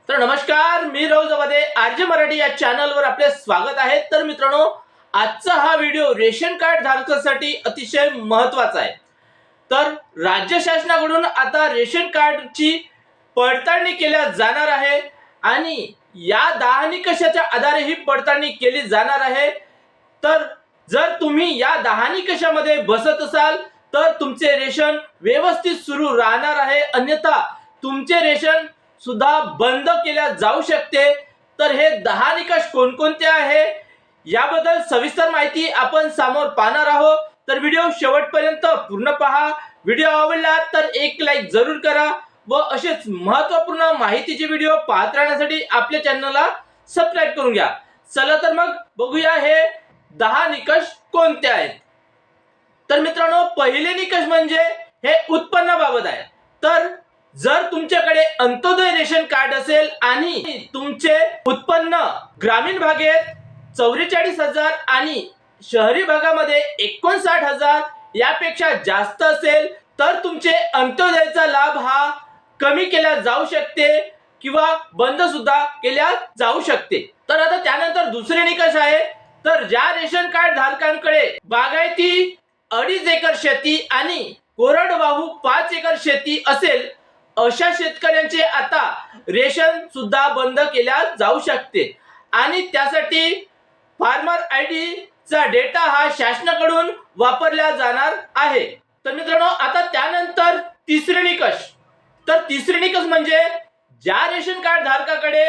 तर नमस्कार, मी राहुल आरजे मराठी या चॅनलवर आपले स्वागत आहे। तर मित्रांनो, आजचा हा व्हिडिओ रेशन कार्ड धारकांसाठी अतिशय महत्त्वाचा आहे। तर राज्य शासनाकडून आता रेशन कार्डची पडताळणी केल्या जाणार आहे आणि या 10 निकषाच्या आधारे ही पडताळणी केली जाणार आहे। तर जर तुम्ही या 10 निकषामध्ये बसत असाल तर तुमचे रेशन व्यवस्थित सुरू राहणार आहे, अन्यथा तुमचे रेशन सुद्धा बंद केल्या जाऊ शकते। तर हे 10 निकष कोणकोणते आहे याबद्दल सविस्तर माहिती आपण समोर पाहणार आहोत। तर व्हिडिओ शेवटपर्यंत पूर्ण पहा। व्हिडिओ आवडला तर एक लाईक जरूर करा व असेच महत्त्वपूर्ण माहितीचे व्हिडिओ पाहत राहण्यासाठी आपल्या चॅनलला सबस्क्राइब करून घ्या। चला तर मग बघूया हे 10 निकष कोणते आहेत। तर मित्रांनो, पहिले निकष म्हणजे हे उत्पन्नाबाबत आहे। तर जर तुमच्याकडे अंत्योदय रेशन कार्ड असेल आणि तुमचे उत्पन्न ग्रामीण भागात 44,000 आणि शहरी भागामध्ये 59,000 यापेक्षा जास्त असेल तर तुमचे अंत्योदयचा लाभ हा कमी केला जाऊ शकते किंवा बंद सुद्धा केल्या जाऊ शकते। तर आता त्यानंतर दुसरे निकष आहे, तर ज्या रेशन कार्ड धारकांकडे बागायती 2.5 एकर शेती आणि कोरडवाहू 5 एकर शेती असेल अशा शेतकऱ्यांचे आता रेशन सुद्धा बंद केल्या जाऊ शकते आणि त्यासाठी फार्मर आयडी चा डेटा हा शासनाकडून वापरला जाणार आहे। तर मित्रांनो, आता त्यानंतर तिसरे निकष, तर तिसरे निकष म्हणजे ज्या रेशन कार्ड धारकाकडे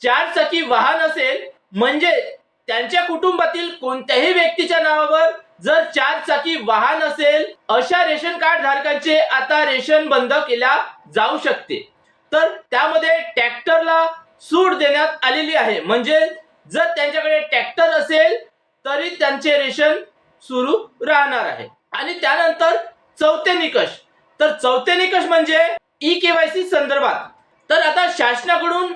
4 चाकी वाहन असेल, म्हणजे त्यांच्या कुटुंबातील कोणत्याही व्यक्तीच्या नावावर जर 4 चाकी वाहन असेल अशा रेशन कार्ड धारकांचे आता रेशन बंद केल्या जाऊ शकते। तर त्यामध्ये ट्रॅक्टरला सूट देण्यात आलेली आहे, म्हणजे जर त्यांच्याकडे ट्रॅक्टर असेल तरी त्यांचे रेशन सुरू राहणार आहे। आणि त्यानंतर चौथे निकष, तर चौथे निकष म्हणजे ई-केवायसी संदर्भात। तर आता शासनाकडून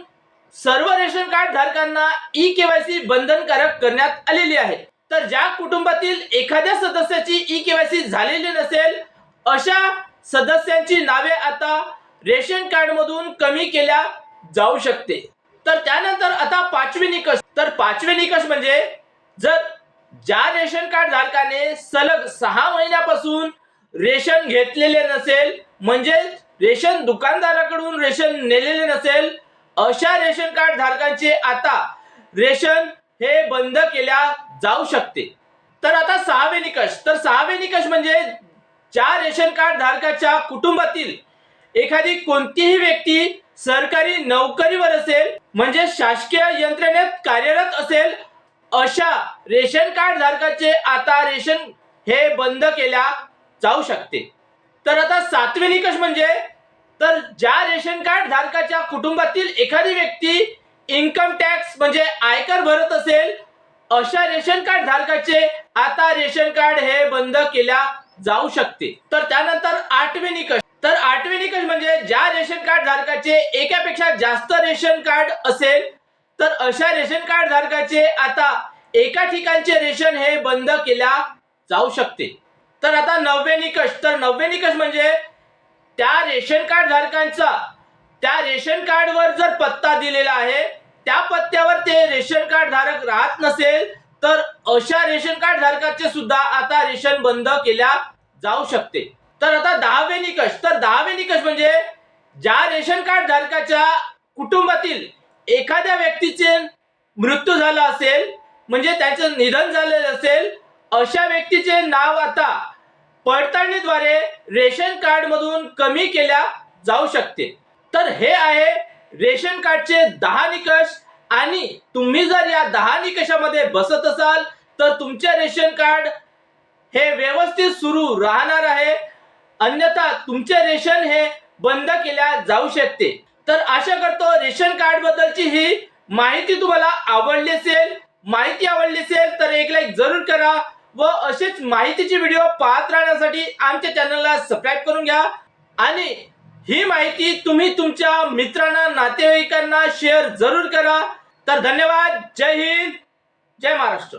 सर्व रेशन कार्ड धारकांना ई-केवायसी बंधनकारक करण्यात आलेली आहे। तर ज्या कुटुंबातील एखाद्या सदस्याची ई-केवायसी झालेली नसेल अशा सदस्यांची नावे आता रेशन कार्ड मधून कमी केल्या जाऊ शकते। तर त्यानंतर आता पाचवे निकष, तर पाचवे निकष म्हणजे जर ज्या रेशन कार्ड धारकाने सलग 6 महिन्यापासून रेशन घेतलेले नसेल, म्हणजे रेशन दुकानदाराकडून रेशन नेलेले नसेल अशा रेशन कार्ड धारकांचे आता रेशन हे बंद केल्या जाऊ शकते। तर आता 6वे निकष, तर 6वे निकष म्हणजे ज्या रेशन कार्ड धारकाच्या कुटुंबातील एखादी कोणतीही व्यक्ती सरकारी नोकरीवर असेल, म्हणजे शासकीय यंत्रणेत कार्यरत असेल अशा रेशन कार्ड धारकाचे आता रेशन हे बंद केल्या जाऊ शकते। तर आता 7वे निकष म्हणजे तर ज्या रेशन कार्ड धारकाच्या कुटुंबातील एखादी व्यक्ती इन्कम टॅक्स म्हणजे आयकर भरत असेल अशा रेशन कार्ड धारकाचे आता रेशन कार्ड हे बंद केल्या जाऊ शकते। तर त्यानंतर 8वे निकष, तर 8वे निकष म्हणजे ज्या रेशन कार्ड धारकाचे एकापेक्षा जास्त रेशन कार्ड असेल तर अशा रेशन कार्ड धारकाचे आता एका ठिकाणचे रेशन हे बंद केल्या जाऊ शकते। तर आता 9वे निकष, तर 9वे निकष म्हणजे त्या रेशन कार्ड धारकांचा त्या रेशन कार्डवर जर पत्ता दिलेला आहे त्या पत्त्यावर ते रेशन कार्ड धारक राहत नसेल तर अशा रेशन कार्ड धारकाचे सुद्धा आता रेशन बंद केल्या जाऊ शकते। तर आता 10वे निकष, तर 10वे निकष म्हणजे ज्या रेशन कार्ड धारकाच्या कुटुंबातील एखाद्या व्यक्तीचे मृत्यू झाला असेल, म्हणजे त्याचं निधन झालेलं असेल अशा व्यक्तीचे नाव आता पडताळणीद्वारे रेशन कार्ड मधून कमी केल्या जाऊ शकते। तर हे आहे रेशन कार्डचे 10 निकष आणि तुम्ही जर या 10 निकषामध्ये बसत असाल तर तुमचे रेशन कार्ड हे व्यवस्थित सुरू राहणार आहे, अन्यथा तुमचे रेशन हे बंद केल्या जाऊ शकते। तर आशा करतो रेशन कार्ड बद्दलची ही माहिती तुम्हाला आवडली असेल। माहिती आवडली असेल तर एक लाईक जरूर करा व असेच माहितीचे व्हिडिओ पाहत राहण्यासाठी आमच्या चॅनलला सबस्क्राइब करून घ्या आणि ही माहिती तुम्ही तुमच्या मित्रांना, नातेवाईकांना शेअर जरूर करा। तर धन्यवाद। जय हिंद, जय महाराष्ट्र।